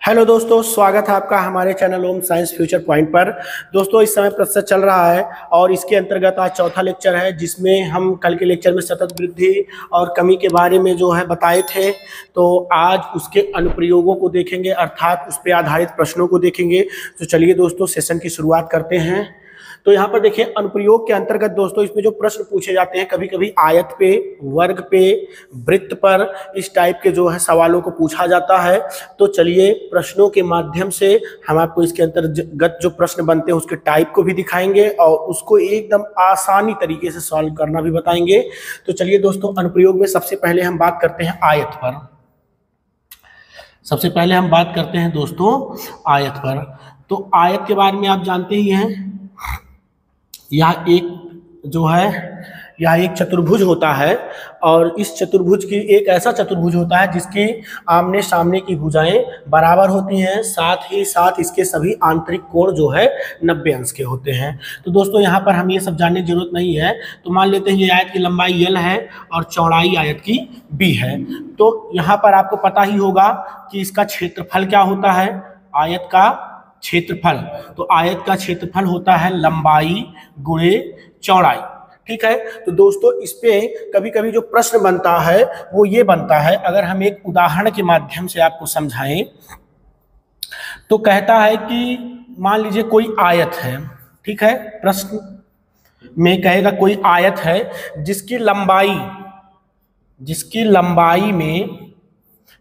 Hello दोस्तों, स्वागत है आपका हमारे चैनल ओम साइंस फ्यूचर पॉइंट पर। दोस्तों, इस समय प्रतिशत चल रहा है और इसके अंतर्गत आज चौथा लेक्चर है, जिसमें हम कल के लेक्चर में सतत वृद्धि और कमी के बारे में जो है बताए थे। तो आज उसके अनुप्रयोगों को देखेंगे, अर्थात उस पर आधारित प्रश्नों को देखेंगे। तो चलिए दोस्तों, सेशन की शुरुआत करते हैं। तो यहाँ पर देखिए, अनुप्रयोग के अंतर्गत दोस्तों इसमें जो प्रश्न पूछे जाते हैं, कभी कभी आयत पे, वर्ग पे, वृत्त पर, इस टाइप के जो है सवालों को पूछा जाता है। तो चलिए प्रश्नों के माध्यम से हम आपको इसके अंतर्गत जो प्रश्न बनते हैं उसके टाइप को भी दिखाएंगे और उसको एकदम आसानी तरीके से सॉल्व करना भी बताएंगे। तो चलिए दोस्तों, अनुप्रयोग में सबसे पहले हम बात करते हैं आयत पर। सबसे पहले हम बात करते हैं दोस्तों आयत पर। तो आयत के बारे में आप जानते ही हैं, यह एक चतुर्भुज होता है और इस चतुर्भुज की एक ऐसा चतुर्भुज होता है जिसकी आमने सामने की भुजाएं बराबर होती हैं, साथ ही साथ इसके सभी आंतरिक कोण जो है 90 अंश के होते हैं। तो दोस्तों यहाँ पर हम ये सब जानने की जरूरत नहीं है। तो मान लेते हैं ये आयत की लंबाई L है और चौड़ाई आयत की B है। तो यहाँ पर आपको पता ही होगा कि इसका क्षेत्रफल क्या होता है, आयत का क्षेत्रफल। तो आयत का क्षेत्रफल होता है लंबाई गुणे चौड़ाई। ठीक है। तो दोस्तों इस पे कभी कभी जो प्रश्न बनता है वो ये बनता है, अगर हम एक उदाहरण के माध्यम से आपको समझाएं तो कहता है कि मान लीजिए कोई आयत है। ठीक है, प्रश्न में कहेगा कोई आयत है जिसकी लंबाई में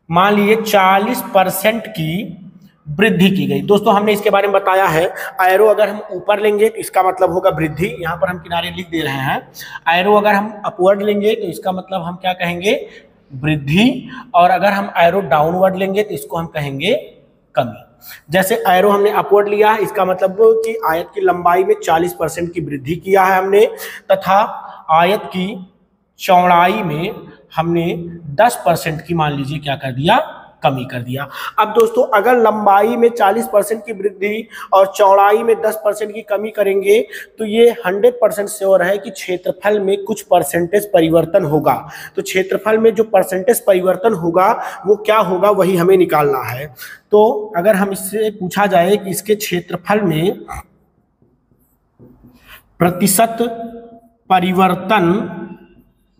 मान लीजिए 40% की वृद्धि की गई। दोस्तों हमने इसके बारे में बताया है, एरो अगर हम ऊपर लेंगे तो इसका मतलब होगा वृद्धि, यहाँ पर हम किनारे लिख दे रहे हैं। एरो अगर हम अपवर्ड लेंगे तो इसका मतलब हम क्या कहेंगे, वृद्धि। और अगर हम एरो डाउनवर्ड लेंगे तो इसको हम कहेंगे कमी। जैसे एरो हमने अपवर्ड लिया है, इसका मतलब कि आयत की लंबाई में 40% की वृद्धि किया है हमने, तथा आयत की चौड़ाई में हमने 10% की मान लीजिए क्या कर दिया, कमी कर दिया। अब दोस्तों अगर लंबाई में 40% की वृद्धि और चौड़ाई में 10% की कमी करेंगे तो ये 100% श्योर है कि क्षेत्रफल में कुछ परसेंटेज परिवर्तन होगा। तो क्षेत्रफल में जो परसेंटेज परिवर्तन होगा वो क्या होगा, वही हमें निकालना है। तो अगर हम इससे पूछा जाए कि इसके क्षेत्रफल में प्रतिशत परिवर्तन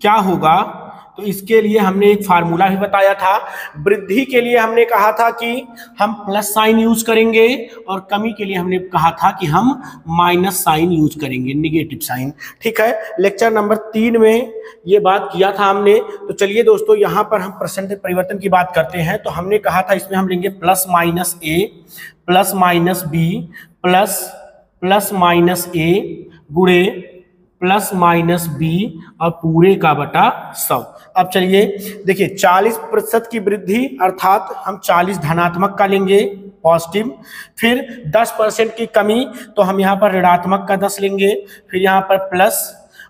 क्या होगा, तो इसके लिए हमने एक फार्मूला भी बताया था। वृद्धि के लिए हमने कहा था कि हम प्लस साइन यूज करेंगे और कमी के लिए हमने कहा था कि हम माइनस साइन यूज करेंगे, निगेटिव साइन। ठीक है, लेक्चर नंबर 3 में ये बात किया था हमने। तो चलिए दोस्तों यहाँ पर हम परसेंटेज परिवर्तन की बात करते हैं। तो हमने कहा था इसमें हम लेंगे plus minus A plus minus B plus minus A गुणे प्लस माइनस B और पूरे का बटा 100। अब चलिए देखिए, 40% की वृद्धि अर्थात हम 40 धनात्मक का लेंगे, पॉजिटिव। फिर 10% की कमी तो हम यहाँ पर ऋणात्मक का 10 लेंगे, फिर यहाँ पर प्लस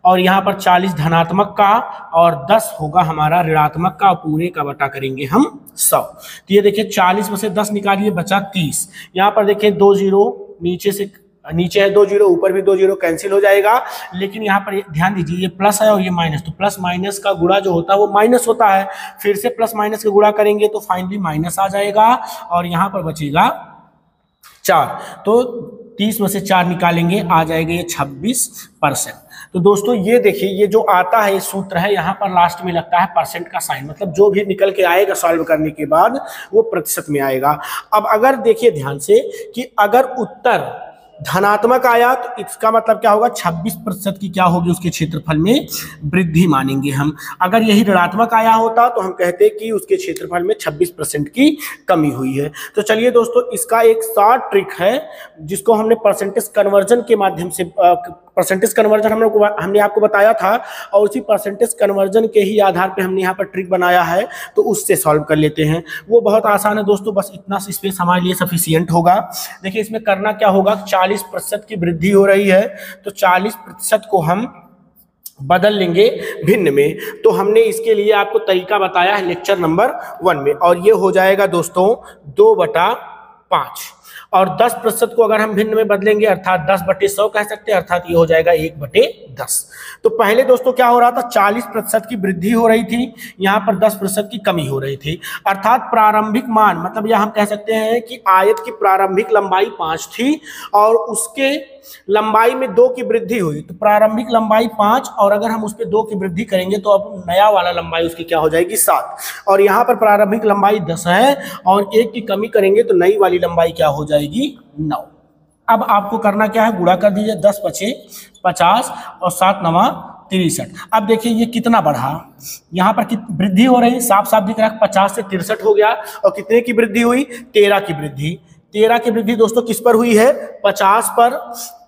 और यहाँ पर 40 धनात्मक का और 10 होगा हमारा ऋणात्मक का, पूरे का बटा करेंगे हम 100। तो ये देखिए 40 में से 10 निकालिए, बचा 30। यहाँ पर देखिए 2 जीरो नीचे है 2 जीरो, ऊपर भी 2 जीरो, कैंसिल हो जाएगा। लेकिन यहाँ पर ध्यान दीजिए, ये प्लस है और ये माइनस, तो प्लस माइनस का गुणा जो होता है वो माइनस होता है। फिर से प्लस माइनस का गुणा करेंगे तो फाइनली माइनस आ जाएगा और यहाँ पर बचेगा 4। तो 30 में से 4 निकालेंगे, आ जाएगा ये 26%। तो दोस्तों ये देखिए, ये जो आता है ये सूत्र है, यहाँ पर लास्ट में लगता है परसेंट का साइन, मतलब जो भी निकल के आएगा सॉल्व करने के बाद वो प्रतिशत में आएगा। अब अगर देखिए ध्यान से कि अगर उत्तर धनात्मक आया तो इसका मतलब क्या होगा, 26% की क्या होगी, उसके क्षेत्रफल में वृद्धि मानेंगे हम। अगर यही ऋणात्मक आया होता तो हम कहते कि उसके क्षेत्रफल में 26% की कमी हुई है। तो चलिए दोस्तों, इसका एक शॉर्ट ट्रिक है जिसको हमने परसेंटेज कन्वर्जन के माध्यम से, परसेंटेज कन्वर्जन हमने आपको बताया था और उसी परसेंटेज कन्वर्जन के ही आधार पे हमने यहाँ पर ट्रिक बनाया है। तो उससे सॉल्व कर लेते हैं, वो बहुत आसान है दोस्तों, बस इतना स्पेस हमारे लिए सफिशिएंट होगा। देखिए इसमें करना क्या होगा, 40% की वृद्धि हो रही है तो 40% को हम बदल लेंगे भिन्न में। तो हमने इसके लिए आपको तरीका बताया है लेक्चर नंबर 1 में, और ये हो जाएगा दोस्तों 2/5। और 10% को अगर हम भिन्न में बदलेंगे अर्थात 10/100 कह सकते हैं, अर्थात ये हो जाएगा 1/10। तो पहले दोस्तों क्या हो रहा था, 40% की वृद्धि हो रही थी, यहाँ पर 10% की कमी हो रही थी। अर्थात प्रारंभिक मान, मतलब यह हम कह सकते हैं कि आयत की प्रारंभिक लंबाई 5 थी और उसके लंबाई में 2 की वृद्धि हुई। तो प्रारंभिक लंबाई 5 और अगर हम उस पर 2 की वृद्धि करेंगे तो अब नया वाला लंबाई उसकी क्या हो जाएगी, 7। और यहाँ पर प्रारंभिक लंबाई 10 है और 1 की कमी करेंगे तो नई वाली लंबाई क्या हो जाएगी, 9। अब आपको करना क्या है, गुणा कर दीजिए, 10 पचे 50 और 7 नवा 63। अब देखिए ये कितना बढ़ा, यहाँ पर कितनी वृद्धि हो रही है, साफ साफ दिख रहा है, 50 से 63 हो गया। और कितने की वृद्धि हुई, 13 की वृद्धि। 13 की वृद्धि दोस्तों किस पर हुई है, 50 पर।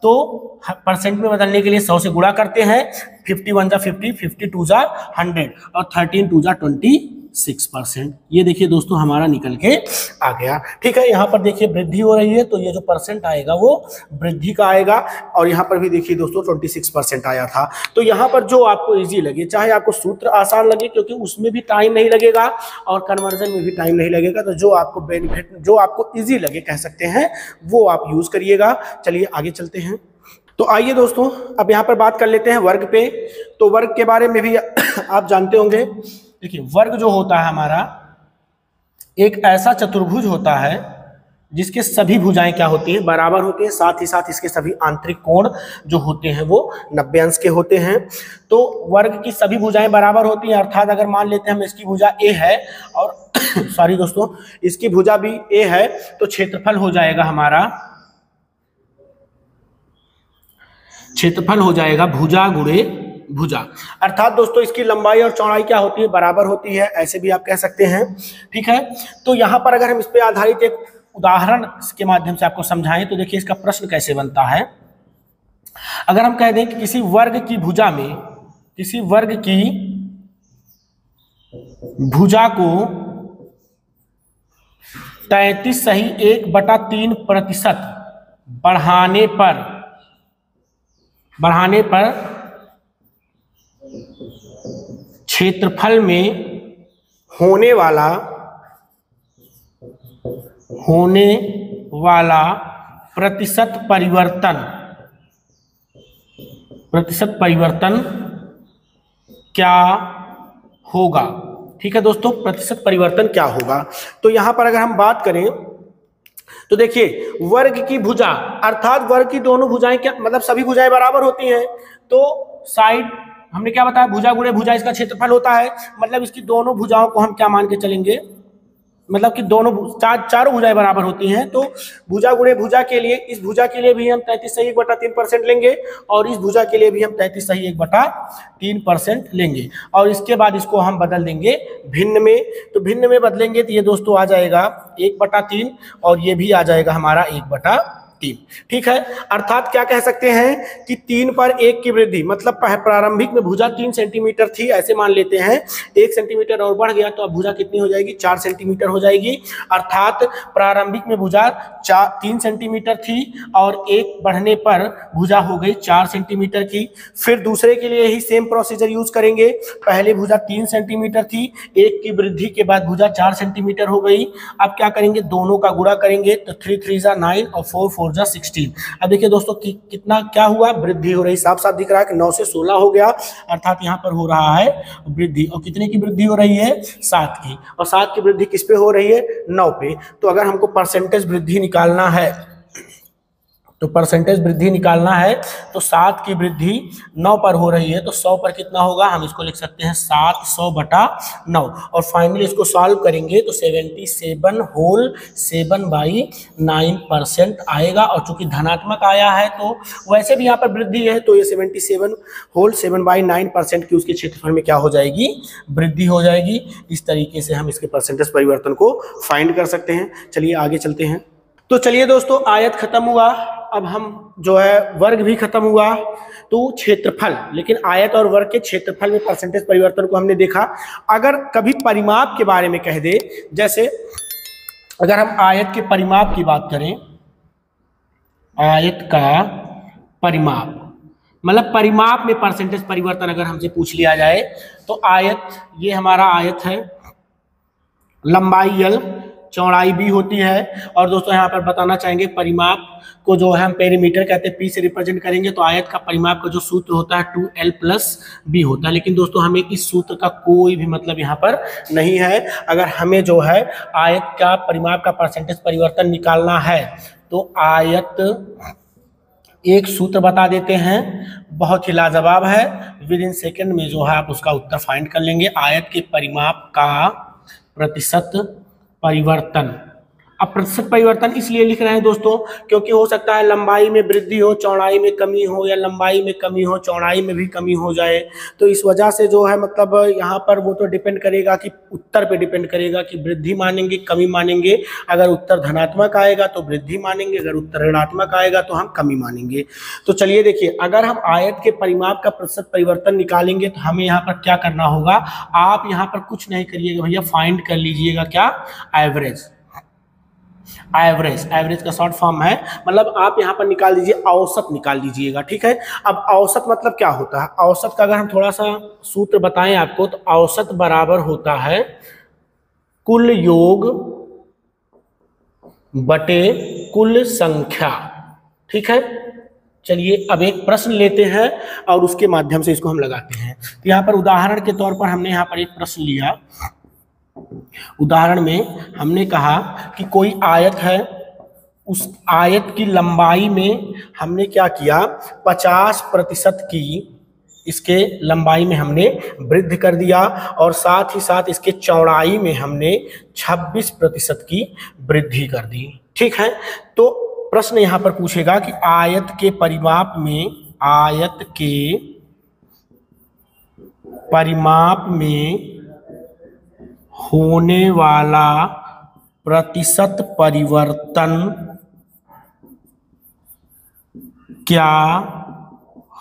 तो परसेंट में बदलने के लिए 100 से गुणा करते हैं, 51 जा 50, 52 जा 100 और 13 जा 26%। ये देखिए दोस्तों हमारा निकल के आ गया। ठीक है, यहाँ पर देखिए वृद्धि हो रही है तो ये जो परसेंट आएगा वो वृद्धि का आएगा। और यहाँ पर भी देखिए दोस्तों 26% आया था। तो यहाँ पर जो आपको इजी लगे, चाहे आपको सूत्र आसान लगे क्योंकि उसमें भी टाइम नहीं लगेगा और कन्वर्जन में भी टाइम नहीं लगेगा, तो जो आपको बेनिफिट, जो आपको इजी लगे कह सकते हैं, वो आप यूज करिएगा। चलिए आगे चलते हैं। तो आइए दोस्तों अब यहाँ पर बात कर लेते हैं वर्ग पे। तो वर्ग के बारे में भी आप जानते होंगे। देखिए वर्ग जो होता है हमारा एक ऐसा चतुर्भुज होता है जिसके सभी भुजाएं क्या होती हैं, बराबर होती हैं, साथ ही साथ इसके सभी आंतरिक कोण जो होते हैं वो 90 अंश के होते हैं। तो वर्ग की सभी भुजाएं बराबर होती हैं, अर्थात अगर मान लेते हैं हम इसकी भुजा ए है और सॉरी दोस्तों इसकी भुजा भी ए है, तो क्षेत्रफल हो जाएगा हमारा, क्षेत्रफल हो जाएगा भुजा गुणे भुजा। अर्थात दोस्तों इसकी लंबाई और चौड़ाई क्या होती है, बराबर होती है, ऐसे भी आप कह सकते हैं। ठीक है, तो यहाँ पर अगर हम इस पे आधारित एक उदाहरण के माध्यम से आपको समझाएं तो देखिए इसका प्रश्न कैसे बनता है। अगर हम कह दें कि किसी वर्ग की भुजा में, किसी वर्ग की भुजा को 33 सही 1/3% बढ़ाने पर क्षेत्रफल में होने वाला प्रतिशत परिवर्तन क्या होगा। ठीक है दोस्तों, प्रतिशत परिवर्तन क्या होगा। तो यहां पर अगर हम बात करें तो देखिए वर्ग की भुजा अर्थात वर्ग की दोनों भुजाएं क्या, मतलब सभी भुजाएं बराबर होती हैं। तो साइड हमने क्या बताया, भुजा गुणे भुजा इसका क्षेत्रफल होता है, मतलब इसकी दोनों भुजाओं को हम क्या मान के चलेंगे, मतलब कि दोनों चारों भुजाएं बराबर होती हैं। तो भुजा गुणे भुजा के लिए, इस भुजा के लिए भी हम 33 सही 1/3% लेंगे और इस भुजा के लिए भी हम 33 सही 1/3% लेंगे और इसके बाद इसको हम बदल देंगे भिन्न में। तो भिन्न में बदलेंगे तो ये दोस्तों आ जाएगा 1/3 और ये भी आ जाएगा हमारा 1/3। ठीक है, अर्थात क्या कह सकते हैं कि 3 पर 1 की वृद्धि, मतलब प्रारंभिक में भुजा 3 सेंटीमीटर थी, ऐसे मान लेते हैं, 1 सेंटीमीटर और बढ़ गया तो अब भुजा कितनी हो जाएगी, 4 सेंटीमीटर हो जाएगी। अर्थात प्रारंभिक में भुजा 3 सेंटीमीटर थी और 1 बढ़ने पर भुजा हो गई 4 सेंटीमीटर की। फिर दूसरे के लिए ही सेम प्रोसीजर यूज करेंगे, पहले भुजा 3 सेंटीमीटर थी, 1 की वृद्धि के बाद भुजा 4 सेंटीमीटर हो गई। अब क्या करेंगे, दोनों का गुणा करेंगे तो 3 3 जा 9 और 4 4 जा 16। अब देखिए दोस्तों कितना क्या हुआ, वृद्धि हो रही, साफ साफ दिख रहा है कि 9 से 16 हो गया, अर्थात यहाँ पर हो रहा है वृद्धि। और कितने की वृद्धि हो रही है, 7 की, और 7 की वृद्धि किस पे हो रही है, 9 पे। तो अगर हमको परसेंटेज वृद्धि निकालना है, तो परसेंटेज वृद्धि निकालना है तो 7 की वृद्धि 9 पर हो रही है, तो 100 पर कितना होगा, हम इसको लिख सकते हैं 700/9 और फाइनली इसको सॉल्व करेंगे तो 77 होल 7/9% आएगा। और चूंकि धनात्मक आया है तो वैसे भी यहाँ पर वृद्धि है, तो ये 77 होल 7/9% की उसके क्षेत्रफल में क्या हो जाएगी, वृद्धि हो जाएगी। इस तरीके से हम इसके परसेंटेज परिवर्तन को फाइंड कर सकते हैं। चलिए आगे चलते हैं। तो चलिए दोस्तों, आयत खत्म हुआ, अब हम जो है वर्ग भी खत्म हुआ, तो क्षेत्रफल, लेकिन आयत और वर्ग के क्षेत्रफल में परसेंटेज परिवर्तन को हमने देखा। अगर कभी परिमाप के बारे में कह दे, जैसे अगर हम आयत के परिमाप की बात करें, आयत का परिमाप मतलब परिमाप में परसेंटेज परिवर्तन अगर हमसे पूछ लिया जाए तो आयत, ये हमारा आयत है, लंबाई L, चौड़ाई b होती है। और दोस्तों यहाँ पर बताना चाहेंगे परिमाप को जो है हम पेरीमीटर कहते हैं, p से रिप्रेजेंट करेंगे तो आयत का परिमाप का जो सूत्र होता है 2l+b होता है। लेकिन दोस्तों हमें इस सूत्र का कोई भी मतलब यहाँ पर नहीं है। अगर हमें जो है आयत का परिमाप का परसेंटेज परिवर्तन निकालना है तो आयत एक सूत्र बता देते हैं, बहुत ही लाजवाब है, विद इन सेकेंड में जो है आप उसका उत्तर फाइंड कर लेंगे। आयत के परिमाप का प्रतिशत परिवर्तन। अब प्रतिशत परिवर्तन इसलिए लिख रहे हैं दोस्तों क्योंकि हो सकता है लंबाई में वृद्धि हो, चौड़ाई में कमी हो, या लंबाई में कमी हो, चौड़ाई में भी कमी हो जाए। तो इस वजह से जो है मतलब यहाँ पर वो तो डिपेंड करेगा कि उत्तर पे डिपेंड करेगा कि वृद्धि मानेंगे कमी मानेंगे। अगर उत्तर धनात्मक आएगा तो वृद्धि मानेंगे, अगर उत्तर ऋणात्मक आएगा तो हम कमी मानेंगे। तो चलिए देखिए, अगर हम आयत के परिमाप का प्रतिशत परिवर्तन निकालेंगे तो हमें यहाँ पर क्या करना होगा। आप यहाँ पर कुछ नहीं करिएगा भैया, फाइंड कर लीजिएगा क्या, एवरेज। एवरेज का शॉर्ट फॉर्म है, मतलब आप यहाँ पर निकाल दीजिए, औसत निकाल दीजिएगा, ठीक है। अब औसत मतलब क्या होता है, औसत का अगर हम थोड़ा सा सूत्र बताएं आपको तो औसत बराबर होता है कुल योग बटे कुल संख्या, ठीक है। चलिए अब एक प्रश्न लेते हैं और उसके माध्यम से इसको हम लगाते हैं। तो यहाँ पर उदाहरण के तौर पर हमने यहाँ पर एक प्रश्न लिया। उदाहरण में हमने कहा कि कोई आयत है, उस आयत की लंबाई में हमने क्या किया, 50% की इसके लंबाई में हमने वृद्धि कर दिया और साथ ही साथ इसके चौड़ाई में हमने 26% की वृद्धि कर दी, ठीक है। तो प्रश्न यहाँ पर पूछेगा कि आयत के परिमाप में होने वाला प्रतिशत परिवर्तन क्या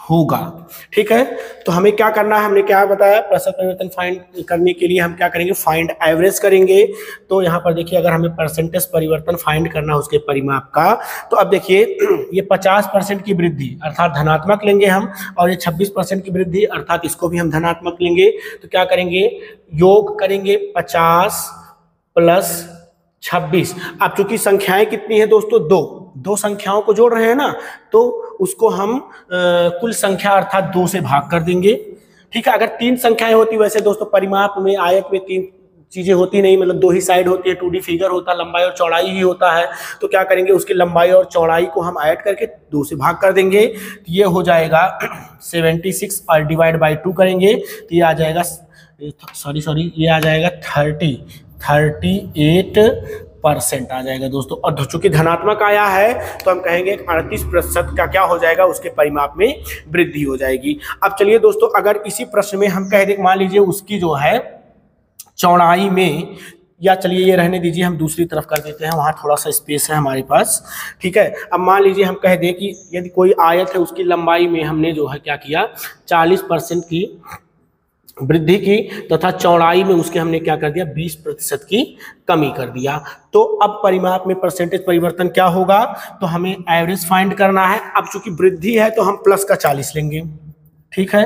होगा, ठीक है। तो हमें क्या करना है, हमने क्या बताया, प्रतिशत परिवर्तन फाइंड करने के लिए हम क्या करेंगे, फाइंड एवरेज करेंगे। तो यहाँ पर देखिए अगर हमें परसेंटेज परिवर्तन फाइंड करना है उसके परिमाप का, तो अब देखिए ये 50% की वृद्धि अर्थात धनात्मक लेंगे हम, और ये 26% की वृद्धि अर्थात इसको भी हम धनात्मक लेंगे। तो क्या करेंगे, योग करेंगे 50 + 26। अब चूंकि संख्याएं कितनी है दोस्तों, दो संख्याओं को जोड़ रहे हैं ना, तो उसको हम कुल संख्या अर्थात 2 से भाग कर देंगे, ठीक है। अगर 3 संख्याएं होती, वैसे दोस्तों परिमाप में आयत में 3 चीजें होती नहीं, मतलब 2 ही साइड होती है, 2D फिगर होता है, लंबाई और चौड़ाई ही होता है। तो क्या करेंगे, उसकी लंबाई और चौड़ाई को हम ऐड करके 2 से भाग कर देंगे। तो ये हो जाएगा 76 और डिवाइड बाई 2 करेंगे तो ये आ जाएगा, ये आ जाएगा 38% आ जाएगा दोस्तों। और चूंकि धनात्मक आया है तो हम कहेंगे 38% का क्या हो जाएगा, उसके परिमाप में वृद्धि हो जाएगी। अब चलिए दोस्तों, अगर इसी प्रश्न में हम कह दें, मान लीजिए उसकी जो है चौड़ाई में, या चलिए ये रहने दीजिए, हम दूसरी तरफ कर देते हैं, वहाँ थोड़ा सा स्पेस है हमारे पास, ठीक है। अब मान लीजिए हम कह दें कि यदि कोई आयत है उसकी लंबाई में हमने जो है क्या किया, 40% की वृद्धि की तथा चौड़ाई में उसके हमने क्या कर दिया, 20% की कमी कर दिया। तो अब परिमाप में परसेंटेज परिवर्तन क्या होगा, तो हमें एवरेज फाइंड करना है। अब चूंकि वृद्धि है तो हम प्लस का 40 लेंगे, ठीक है।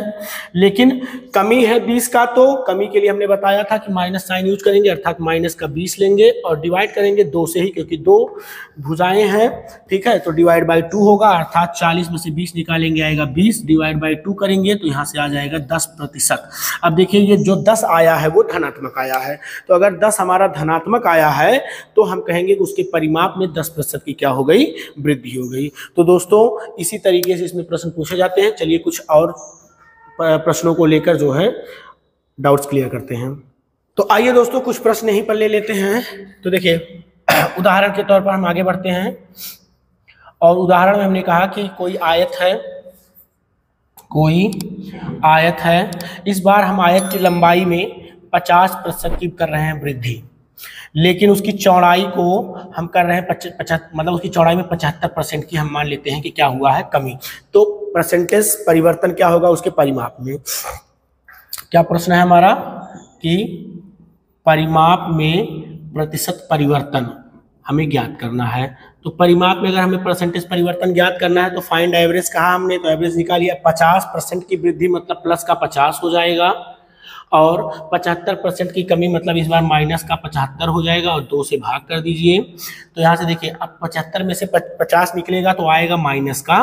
लेकिन कमी है 20 का, तो कमी के लिए हमने बताया था कि माइनस साइन यूज करेंगे, अर्थात माइनस का 20 लेंगे और डिवाइड करेंगे 2 से ही, क्योंकि 2 भुजाएं हैं, ठीक है। तो डिवाइड बाई 2 होगा, अर्थात 40 में से 20 निकालेंगे आएगा 20, डिवाइड बाई 2 करेंगे तो यहाँ से आ जाएगा 10%। अब देखिए ये जो 10 आया है वो धनात्मक आया है, तो अगर 10 हमारा धनात्मक आया है तो हम कहेंगे कि उसके परिमाप में 10% की क्या हो गई, वृद्धि हो गई। तो दोस्तों इसी तरीके से इसमें प्रश्न पूछे जाते हैं। चलिए कुछ और प्रश्नों को लेकर जो है डाउट्स क्लियर करते हैं। तो आइए दोस्तों कुछ प्रश्न यहीं पर ले लेते हैं। तो देखिए उदाहरण के तौर पर हम आगे बढ़ते हैं, और उदाहरण में हमने कहा कि कोई आयत है, इस बार हम आयत की लंबाई में 50% की कर रहे हैं वृद्धि, लेकिन उसकी चौड़ाई को हम कर रहे हैं मतलब उसकी चौड़ाई में 75% की हम मान लेते हैं कि क्या हुआ है, कमी। तो परसेंटेज परिवर्तन क्या होगा उसके परिमाप में। क्या प्रश्न है हमारा कि परिमाप में प्रतिशत परिवर्तन हमें ज्ञात करना है। तो परिमाप में अगर हमें परसेंटेज परिवर्तन ज्ञात करना है तो फाइंड एवरेज कहा हमने, तो एवरेज निकालिए। 50% की वृद्धि मतलब प्लस का 50 हो जाएगा, और 75% की कमी मतलब इस बार माइनस का 75 हो जाएगा और 2 से भाग कर दीजिए। तो यहाँ से देखिए अब 75 में से 50 निकलेगा तो आएगा माइनस का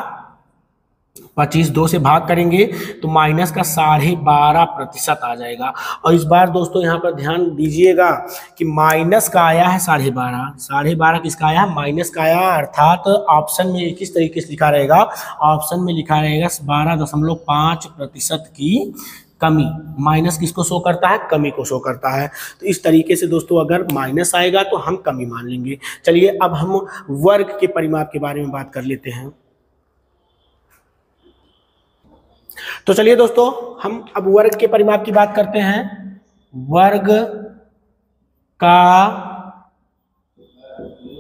25, 2 से भाग करेंगे तो माइनस का 12.5% आ जाएगा। और इस बार दोस्तों यहाँ पर ध्यान दीजिएगा कि माइनस का आया है 12.5, 12.5 किसका आया है? माइनस का आया, अर्थात ऑप्शन में किस तरीके से लिखा रहेगा? ऑप्शन में लिखा रहेगा 12.5% की कमी। माइनस किसको शो करता है? कमी को शो करता है। तो इस तरीके से दोस्तों अगर माइनस आएगा तो हम कमी मान लेंगे। चलिए अब हम वर्ग के परिमाप के बारे में बात कर लेते हैं। तो चलिए दोस्तों हम अब वर्ग के परिमाप की बात करते हैं। वर्ग का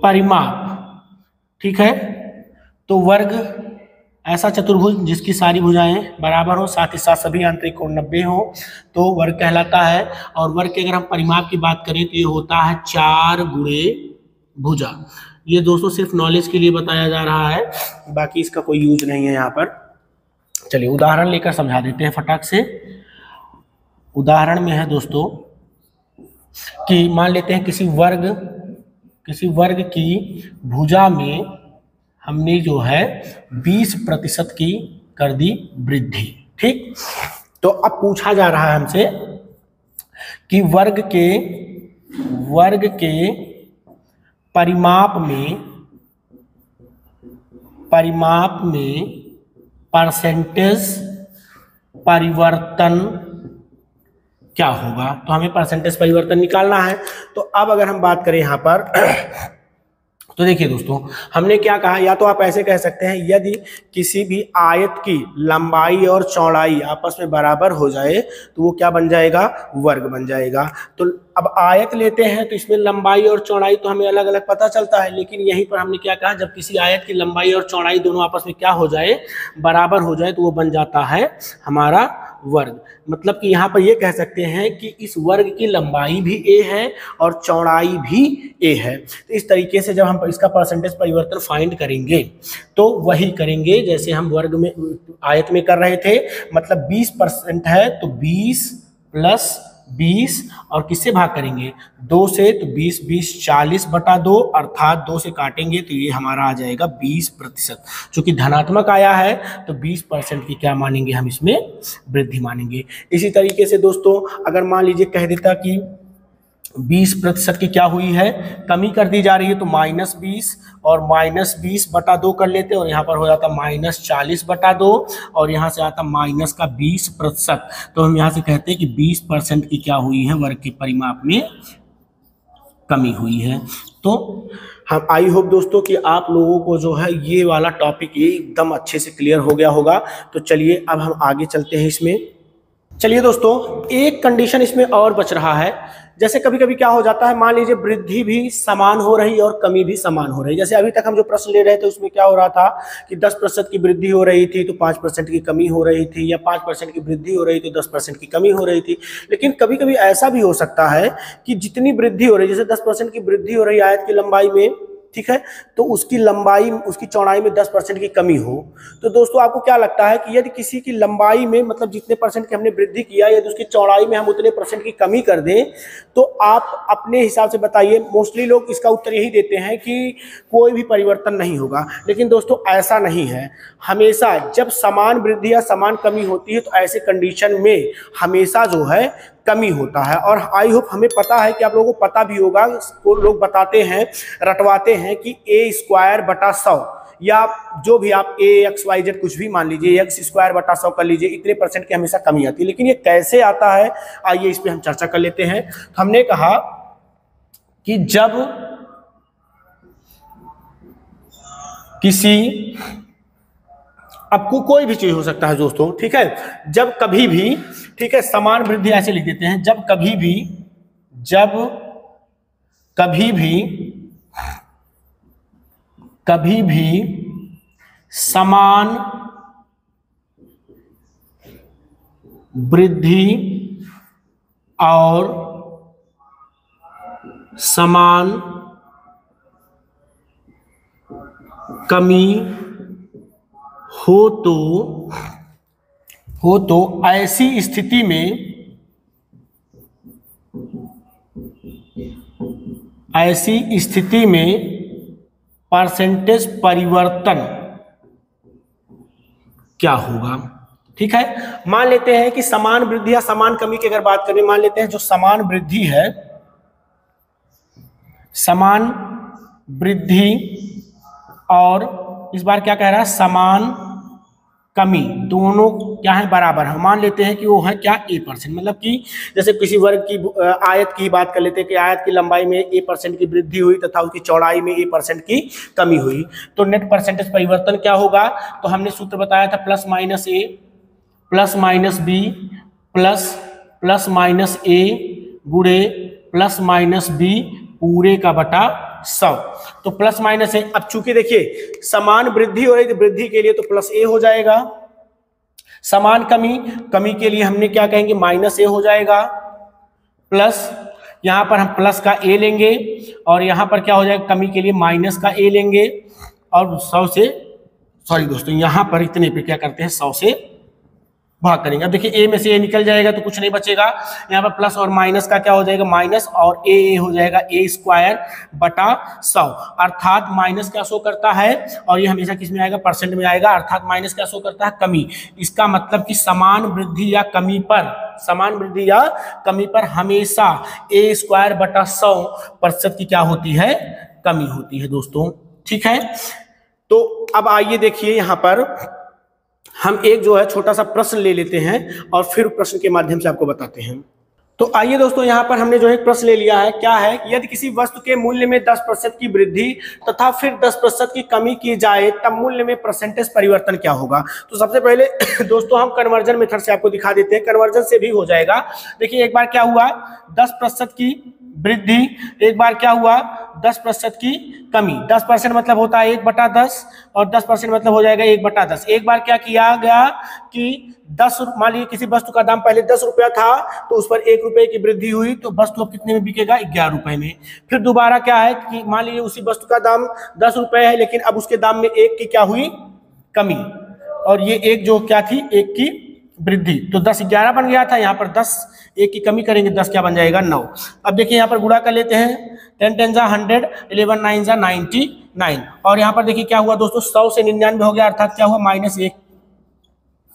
परिमाप, ठीक है। तो वर्ग ऐसा चतुर्भुज जिसकी सारी भुजाएं बराबर हो, साथ ही साथ सभी आंतरिक कोण 90 हो, तो वर्ग कहलाता है। और वर्ग के अगर हम परिमाप की बात करें तो ये होता है 4 गुणे भुजा। ये दोस्तों सिर्फ नॉलेज के लिए बताया जा रहा है, बाकी इसका कोई यूज नहीं है यहाँ पर। चलिए उदाहरण लेकर समझा देते हैं फटाक से। उदाहरण में है दोस्तों कि मान लेते हैं किसी वर्ग की भुजा में हमने जो है 20% की कर दी वृद्धि, ठीक। तो अब पूछा जा रहा है हमसे कि वर्ग के परिमाप में परसेंटेज परिवर्तन क्या होगा। तो हमें परसेंटेज परिवर्तन निकालना है। तो अब अगर हम बात करें यहाँ पर तो देखिए दोस्तों हमने क्या कहा, या तो आप ऐसे कह सकते हैं यदि किसी भी आयत की लंबाई और चौड़ाई आपस में बराबर हो जाए तो वो क्या बन जाएगा? वर्ग बन जाएगा। तो अब आयत लेते हैं तो इसमें लंबाई और चौड़ाई तो हमें अलग अलग पता चलता है, लेकिन यहीं पर हमने क्या कहा, जब किसी आयत की लंबाई और चौड़ाई दोनों आपस में क्या हो जाए? बराबर हो जाए, तो वो बन जाता है हमारा वर्ग। मतलब कि यहाँ पर ये कह सकते हैं कि इस वर्ग की लंबाई भी a है और चौड़ाई भी a है। तो इस तरीके से जब हम इसका परसेंटेज परिवर्तन फाइंड करेंगे तो वही करेंगे जैसे हम वर्ग में आयत में कर रहे थे। मतलब 20% है तो 20 प्लस 20 और किससे भाग करेंगे? 2 से। तो 20 20 40/2, अर्थात 2 से काटेंगे तो ये हमारा आ जाएगा 20%। चूंकि धनात्मक आया है तो 20% की क्या मानेंगे? हम इसमें वृद्धि मानेंगे। इसी तरीके से दोस्तों अगर मान लीजिए कह देता कि 20% की क्या हुई है? कमी कर दी जा रही है, तो -20 और -20/2 कर लेते और यहाँ पर हो जाता -40/2 और यहाँ से आता माइनस का 20%। तो हम यहाँ से कहते हैं कि 20% की क्या हुई है? वर्ग के परिमाप में कमी हुई है। तो हम आई होप दोस्तों कि आप लोगों को जो है ये वाला टॉपिक ये एकदम अच्छे से क्लियर हो गया होगा। तो चलिए अब हम आगे चलते हैं इसमें। चलिए दोस्तों एक कंडीशन इसमें और बच रहा है। जैसे कभी कभी क्या हो जाता है, मान लीजिए वृद्धि भी समान हो रही और कमी भी समान हो रही। जैसे अभी तक हम जो प्रश्न ले रहे थे उसमें क्या हो रहा था कि 10% की वृद्धि हो रही थी तो 5% की कमी हो रही थी, या 5% की वृद्धि हो रही थी तो 10% की कमी हो रही थी। लेकिन कभी कभी ऐसा भी हो सकता है कि जितनी वृद्धि हो रही है, जैसे 10% की वृद्धि हो रही है आयत की लंबाई में, ठीक है, तो उसकी लंबाई उसकी चौड़ाई में 10% की कमी हो। तो दोस्तों आपको क्या लगता है कि यदि किसी की लंबाई में मतलब जितने परसेंट की हमने वृद्धि किया, यदि उसकी चौड़ाई में हम उतने % की कमी कर दें तो आप अपने हिसाब से बताइए। मोस्टली लोग इसका उत्तर यही देते हैं कि कोई भी परिवर्तन नहीं होगा। लेकिन दोस्तों ऐसा नहीं है। हमेशा जब समान वृद्धि या समान कमी होती है तो ऐसे कंडीशन में हमेशा जो है कमी होता है। और आई होप हमें पता है कि आप लोगों को पता भी होगा, लोग बताते हैं, रटवाते हैं कि a²/100 या जो भी आप AXYZ कुछ भी मान लीजिए, x²/100 कर लीजिए, इतने % की हमेशा कमी आती है। लेकिन ये कैसे आता है, आइए इस पे हम चर्चा कर लेते हैं। हमने कहा कि जब किसी, आपको कोई भी चीज हो सकता है दोस्तों, ठीक है, जब कभी भी, ठीक है, समान वृद्धि ऐसे लिख देते हैं, जब कभी भी समान वृद्धि और समान कमी हो तो ऐसी स्थिति में ऐसी स्थिति में परसेंटेज परिवर्तन क्या होगा। ठीक है, मान लेते हैं कि समान वृद्धि या समान कमी की अगर बात करें, मान लेते हैं जो समान वृद्धि है, समान वृद्धि और इस बार क्या कह रहा है, समान कमी, दोनों क्या है, बराबर है। मान लेते हैं कि वो है क्या, a%। मतलब कि जैसे किसी वर्ग की आयत की बात कर लेते हैं कि आयत की लंबाई में a% की वृद्धि हुई तथा उसकी चौड़ाई में a% की कमी हुई, तो नेट परसेंटेज परिवर्तन क्या होगा। तो हमने सूत्र बताया था plus minus a plus minus b plus minus a गुणे प्लस माइनस b पूरे का बटा 100। तो प्लस माइनस है, अब चूंकि देखिए समान वृद्धि हो रही थी, वृद्धि के लिए तो प्लस a हो जाएगा, समान कमी के लिए हमने क्या कहेंगे, माइनस a हो जाएगा, प्लस यहां पर हम प्लस का a लेंगे और यहां पर क्या हो जाएगा, कमी के लिए माइनस का a लेंगे और 100 से, सॉरी दोस्तों, यहां पर इतने पे क्या करते हैं, 100 से भाग करेंगे। अब देखिए a में से a निकल जाएगा तो कुछ नहीं बचेगा, यहाँ पर प्लस और माइनस का क्या हो जाएगा, माइनस, और a हो जाएगा a² बटा 100, अर्थात माइनस क्या शो करता है, और ये हमेशा किस में आएगा, परसेंट में आएगा, अर्थात माइनस क्या शो करता है, कमी। इसका मतलब कि समान वृद्धि या कमी पर हमेशा a² बटा 100% की क्या होती है, कमी होती है दोस्तों। ठीक है, तो अब आइए देखिए यहाँ पर हम एक जो है छोटा सा प्रश्न ले लेते हैं और फिर प्रश्न के माध्यम से आपको बताते हैं। तो आइए दोस्तों, यहाँ पर हमने जो एक प्रश्न ले लिया है, क्या है, यदि किसी वस्तु के मूल्य में 10% की वृद्धि तथा फिर 10% की कमी की जाए तब मूल्य में परसेंटेज परिवर्तन क्या होगा। तो सबसे पहले दोस्तों हम कन्वर्जन मेथड से आपको दिखा देते हैं, कन्वर्जन से भी हो जाएगा। देखिए एक बार क्या हुआ, 10% की वृद्धि, एक बार क्या हुआ, 10% की कमी। 10% मतलब होता है 1/10 और 10% मतलब हो जाएगा 1/10। एक बार क्या किया गया कि 10, मान लीजिए किसी वस्तु का दाम पहले 10 रुपया था तो उस पर 1 रुपए की वृद्धि हुई तो वस्तु अब कितने में बिकेगा, 11 रुपए में। फिर दोबारा क्या है कि मान लीजिए उसी वस्तु का दाम 10 रुपए है लेकिन अब उसके दाम में 1 की क्या हुई, कमी, और ये 1 जो क्या थी, 1 की वृद्धि, तो 10 11 बन गया था, यहाँ पर 10 1 की कमी करेंगे, 10 क्या बन जाएगा, 9। अब देखिए यहाँ पर गुणा कर लेते हैं, 10 10 जा 100, 11 9 जा 99, और यहाँ पर देखिए क्या हुआ दोस्तों, 100 से 99 हो गया, अर्थात क्या हुआ,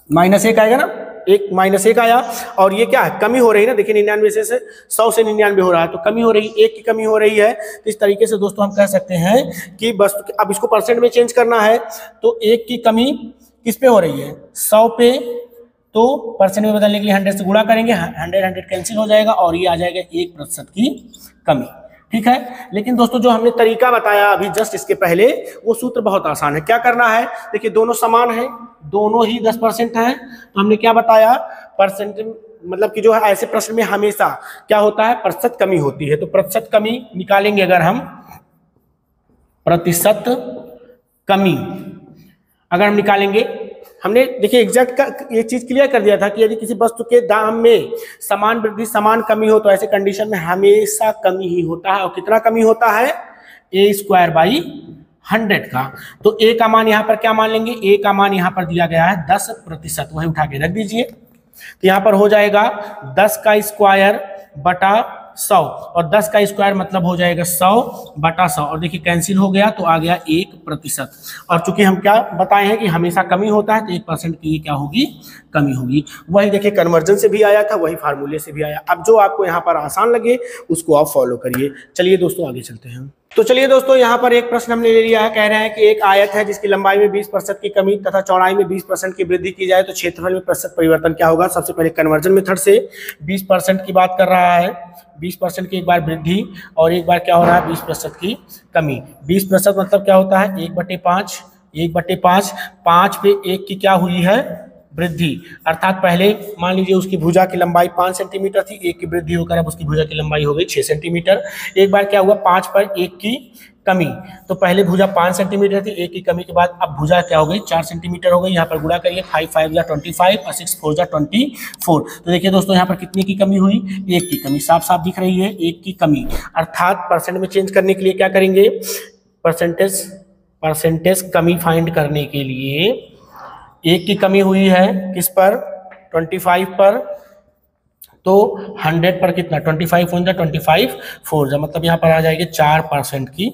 -1 आएगा ना, -1 आया, और ये क्या है, कमी हो रही है ना। देखिए 99 से 100 से 99 हो रहा है तो कमी हो रही, 1 की कमी हो रही है। तो इस तरीके से दोस्तों हम कह सकते हैं कि वस्तु, अब इसको परसेंट में चेंज करना है तो 1 की कमी किस पे हो रही है, 100 पे, तो परसेंट में बदलने के लिए 100 से गुणा करेंगे, 100 कैंसिल हो जाएगा और ये आ जाएगा 1% की कमी। ठीक है, लेकिन दोस्तों जो हमने तरीका बताया अभी जस्ट इसके पहले, वो सूत्र बहुत आसान है। क्या करना है, देखिए दोनों समान हैं, दोनों ही 10% हैं, तो हमने क्या बताया, परसेंट मतलब कि जो है ऐसे प्रश्न में हमेशा क्या होता है, प्रतिशत कमी होती है। तो प्रतिशत कमी निकालेंगे अगर हम, प्रतिशत कमी अगर हम निकालेंगे, हमने देखिए एग्जैक्ट ये चीज क्लियर कर दिया था कि यदि किसी वस्तु के दाम में समान वृद्धि समान कमी हो तो ऐसे कंडीशन में हमेशा कमी ही होता है। और कितना कमी होता है, a²/100 का। तो a का मान यहाँ पर क्या मान लेंगे, a का मान यहाँ पर दिया गया है 10%, वही उठा के रख दीजिए। तो यहाँ पर हो जाएगा 10 का स्क्वायर बटा 100, और 10 का स्क्वायर मतलब हो जाएगा 100/100, और देखिए कैंसिल हो गया तो आ गया 1%। और चूंकि हम क्या बताए हैं कि हमेशा कमी होता है तो 1% की ये क्या होगी, कमी होगी। वही देखिए कन्वर्जन से भी आया था, वही फार्मूले से भी आया। अब जो आपको यहाँ पर आसान लगे उसको आप फॉलो करिए। चलिए दोस्तों आगे चलते हैं। तो चलिए दोस्तों यहाँ पर एक प्रश्न हमने ले लिया है, कह रहे हैं कि एक आयत है जिसकी लंबाई में 20% की कमी तथा चौड़ाई में 20% की वृद्धि की जाए तो क्षेत्रफल में प्रतिशत परिवर्तन क्या होगा। सबसे पहले कन्वर्जन मेथड से 20% की बात कर रहा है, 20% की एक बार वृद्धि और एक बार क्या हो रहा है, 20% की कमी। 20% मतलब क्या होता है, 1/5, 1/5, 5 पे 1 की क्या हुई है, वृद्धि, अर्थात पहले मान लीजिए उसकी भुजा की लंबाई 5 सेंटीमीटर थी, 1 की वृद्धि होकर अब उसकी भुजा की लंबाई हो गई 6 सेंटीमीटर। एक बार क्या हुआ, 5 पर 1 की कमी, तो पहले भुजा 5 सेंटीमीटर थी, 1 की कमी के बाद अब भुजा क्या हो गई, 4 सेंटीमीटर हो गई। यहाँ पर गुणा करिए, 5 5 जा 25 और 6 4 जा 24। तो देखिए दोस्तों यहाँ पर कितने की कमी हुई, 1 की कमी, साफ साफ दिख रही है 1 की कमी। अर्थात परसेंट में चेंज करने के लिए क्या करेंगे, परसेंटेज कमी फाइंड करने के लिए 1 की कमी हुई है किस पर, 25 पर, तो 100 पर कितना 25 होता है 25 4 मतलब यहाँ पर आ जाएगी 4% की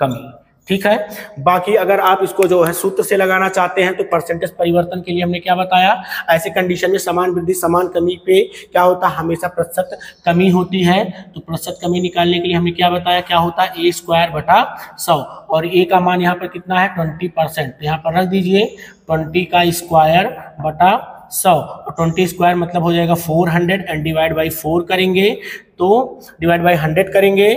कमी। ठीक है, बाकी अगर आप इसको जो है सूत्र से लगाना चाहते हैं तो परसेंटेज परिवर्तन के लिए हमने क्या बताया, ऐसे कंडीशन में समान वृद्धि समान कमी पे क्या होता है, हमेशा प्रतिशत कमी होती है। तो प्रतिशत कमी निकालने के लिए हमने क्या बताया, क्या होता है a²/100 और a का मान यहाँ पर कितना है 20%, यहाँ पर रख दीजिए 20 का स्क्वायर बटा 100 और 20 स्क्वायर मतलब हो जाएगा 400 एंड डिवाइड बाई 4 करेंगे तो डिवाइड बाई 100 करेंगे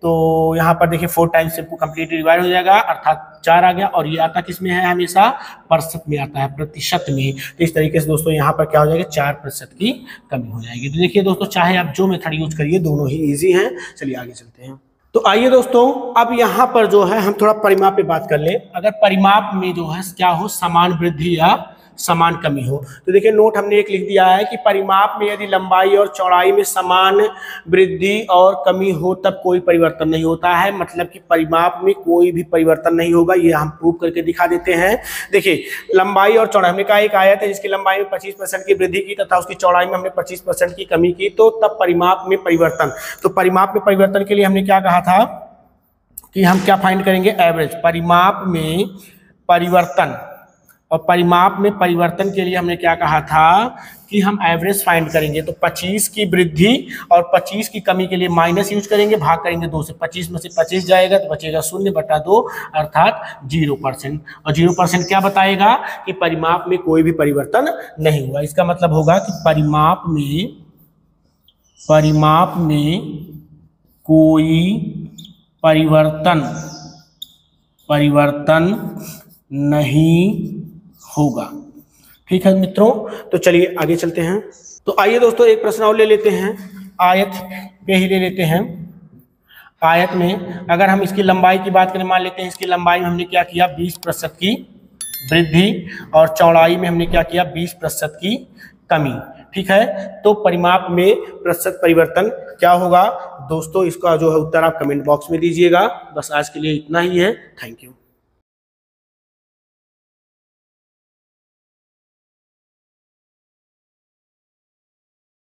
तो यहाँ पर देखिए 4 टाइम्स से कंप्लीट डिवाइड हो जाएगा अर्थात 4 आ गया। और ये आता किस में है, हमेशा प्रतिशत में आता है, प्रतिशत में। तो इस तरीके से दोस्तों यहाँ पर क्या हो जाएगा 4% की कमी हो जाएगी। तो देखिए दोस्तों चाहे आप जो मेथड यूज करिए दोनों ही ईजी हैं। चलिए आगे चलते हैं। तो आइए दोस्तों अब यहाँ पर जो है हम थोड़ा परिमाप पे बात कर लें। अगर परिमाप में जो है क्या हो, समान वृद्धि या समान कमी हो, तो देखिए नोट हमने एक लिख दिया है कि परिमाप में यदि लंबाई और चौड़ाई में समान वृद्धि और कमी हो तब कोई परिवर्तन नहीं होता है। मतलब कि परिमाप में कोई भी परिवर्तन नहीं होगा, ये हम प्रूव करके दिखा देते हैं। देखिए लंबाई और चौड़ाई, हमने कहा एक आयत है जिसकी लंबाई में 25% की वृद्धि की तथा उसकी चौड़ाई में हमने 25% की कमी की, तो तब परिमाप में परिवर्तन। तो परिमाप में परिवर्तन के लिए हमने क्या कहा था कि हम क्या फाइंड करेंगे, एवरेज। परिमाप में परिवर्तन और परिमाप में परिवर्तन के लिए हमने क्या कहा था कि हम एवरेज फाइंड करेंगे। तो 25 की वृद्धि और 25 की कमी के लिए माइनस यूज करेंगे, भाग करेंगे 2 से, 25 में से 25 जाएगा तो बचेगा 0/2 अर्थात 0%। और 0% क्या बताएगा कि परिमाप में कोई भी परिवर्तन नहीं हुआ। इसका मतलब होगा कि परिमाप में कोई परिवर्तन नहीं होगा। ठीक है मित्रों, तो चलिए आगे चलते हैं। तो आइए दोस्तों एक प्रश्न और ले लेते हैं, आयत पे ही ले लेते हैं। आयत में अगर हम इसकी लंबाई की बात करें, मान लेते हैं इसकी लंबाई में हमने क्या किया 20% की वृद्धि और चौड़ाई में हमने क्या किया 20% की कमी। ठीक है, तो परिमाप में प्रतिशत परिवर्तन क्या होगा दोस्तों, इसका जो है उत्तर आप कमेंट बॉक्स में दीजिएगा। बस आज के लिए इतना ही है, थैंक यू।